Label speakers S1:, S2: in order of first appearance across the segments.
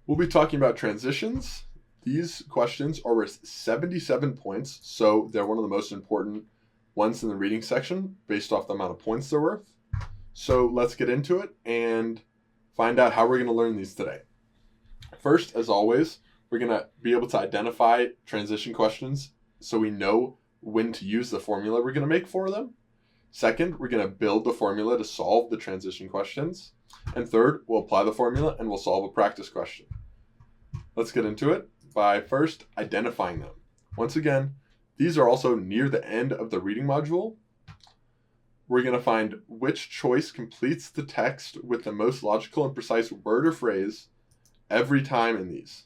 S1: We'll be talking about transitions. These questions are worth 77 points, so they're one of the most important ones in the reading section based off the amount of points they're worth. So let's get into it and find out how we're going to learn these today. First, as always, we're going to be able to identify transition questions so we know when to use the formula we're going to make for them. Second, we're going to build the formula to solve the transition questions. And third, we'll apply the formula and we'll solve a practice question. Let's get into it by first identifying them. Once again, these are also near the end of the reading module. We're going to find which choice completes the text with the most logical and precise word or phrase every time in these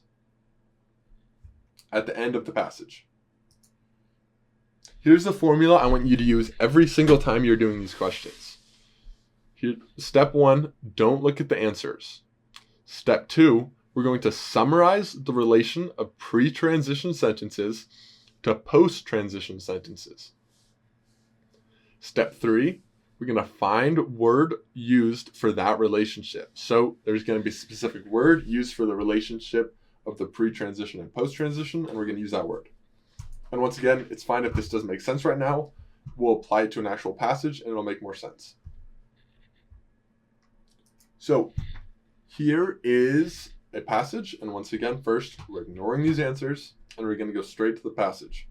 S1: at the end of the passage. Here's the formula I want you to use every single time you're doing these questions. Step 1, don't look at the answers. Step 2, we're going to summarize the relation of pre-transition sentences to post-transition sentences. Step 3, we're going to find word used for that relationship. So there's going to be a specific word used for the relationship of the pre-transition and post-transition, and we're going to use that word. And once again, it's fine if this doesn't make sense right now. We'll apply it to an actual passage and it'll make more sense. So here is a passage. And once again, first, we're ignoring these answers and we're going to go straight to the passage.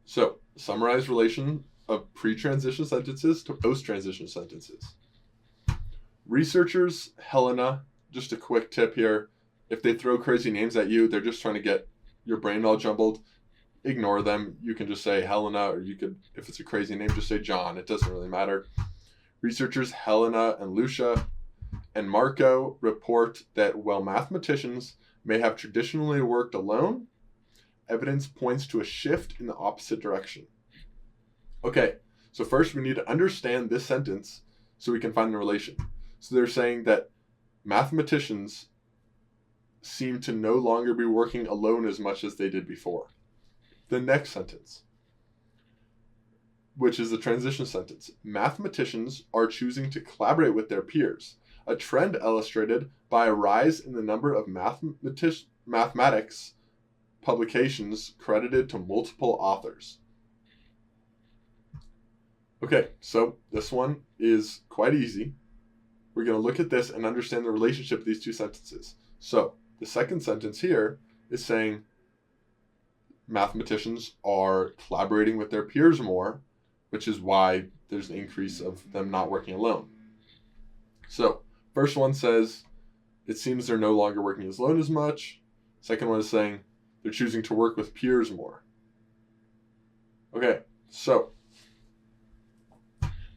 S1: So summarize relation of pre-transition sentences to post-transition sentences. Researchers, Helena, just a quick tip here. If they throw crazy names at you, they're just trying to get your brain all jumbled. Ignore them. You can just say Helena, or you could, if it's a crazy name, just say John. It doesn't really matter. Researchers Helena and Lucia and Marco report that while mathematicians may have traditionally worked alone, evidence points to a shift in the opposite direction. Okay, so first we need to understand this sentence so we can find the relation. So they're saying that mathematicians seem to no longer be working alone as much as they did before. The next sentence, which is the transition sentence. Mathematicians are choosing to collaborate with their peers, a trend illustrated by a rise in the number of mathematics publications credited to multiple authors. Okay, so this one is quite easy. We're going to look at this and understand the relationship of these two sentences. So the second sentence here is saying mathematicians are collaborating with their peers more, which is why there's an increase of them not working alone. So first one says, it seems they're no longer working alone as much. Second one is saying they're choosing to work with peers more. Okay, so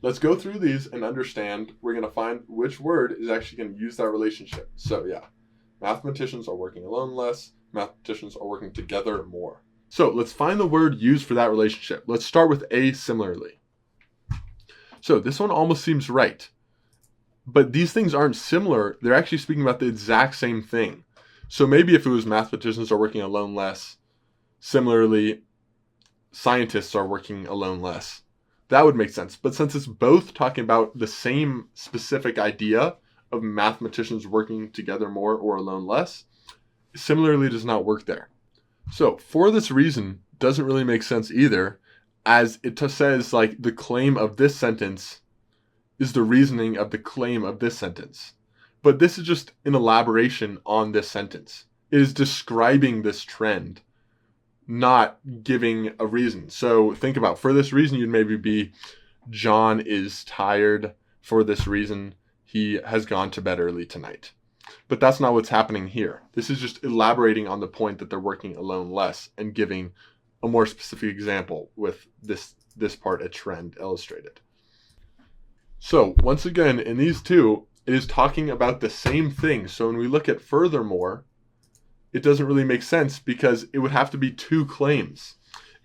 S1: let's go through these and understand. We're going to find which word is actually going to use that relationship. So yeah, mathematicians are working alone less. Mathematicians are working together more. So let's find the word used for that relationship. Let's start with a similarly. So this one almost seems right. But these things aren't similar. They're actually speaking about the exact same thing. So maybe if it was mathematicians are working alone less, similarly, scientists are working alone less, that would make sense. But since it's both talking about the same specific idea of mathematicians working together more or alone less, similarly does not work there. So for this reason, doesn't really make sense either, as it says like the claim of this sentence is the reasoning of the claim of this sentence. But this is just an elaboration on this sentence. It is describing this trend, not giving a reason. So think about, for this reason, you'd maybe be, John is tired. For this reason, he has gone to bed early tonight. But that's not what's happening here. This is just elaborating on the point that they're working alone less and giving a more specific example with this part, a trend illustrated. So once again, in these two, it is talking about the same thing. So when we look at furthermore, it doesn't really make sense because it would have to be two claims.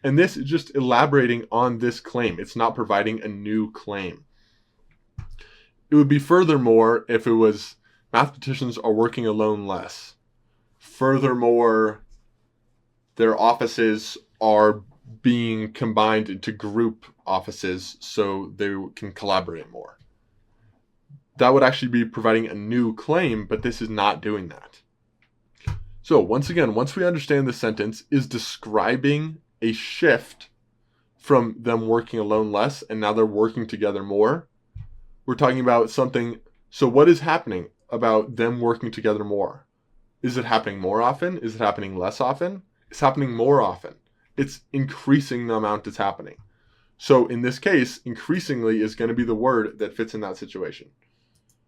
S1: And this is just elaborating on this claim. It's not providing a new claim. It would be furthermore if it was mathematicians are working alone less. Furthermore, their offices are being combined into group offices so they can collaborate more. that would actually be providing a new claim, but this is not doing that. So once again, once we understand the sentence is describing a shift from them working alone less and now they're working together more, we're talking about something. So what is happening about them working together more? Is it happening more often? Is it happening less often? It's happening more often. It's increasing the amount it's happening. So in this case, increasingly is going to be the word that fits in that situation.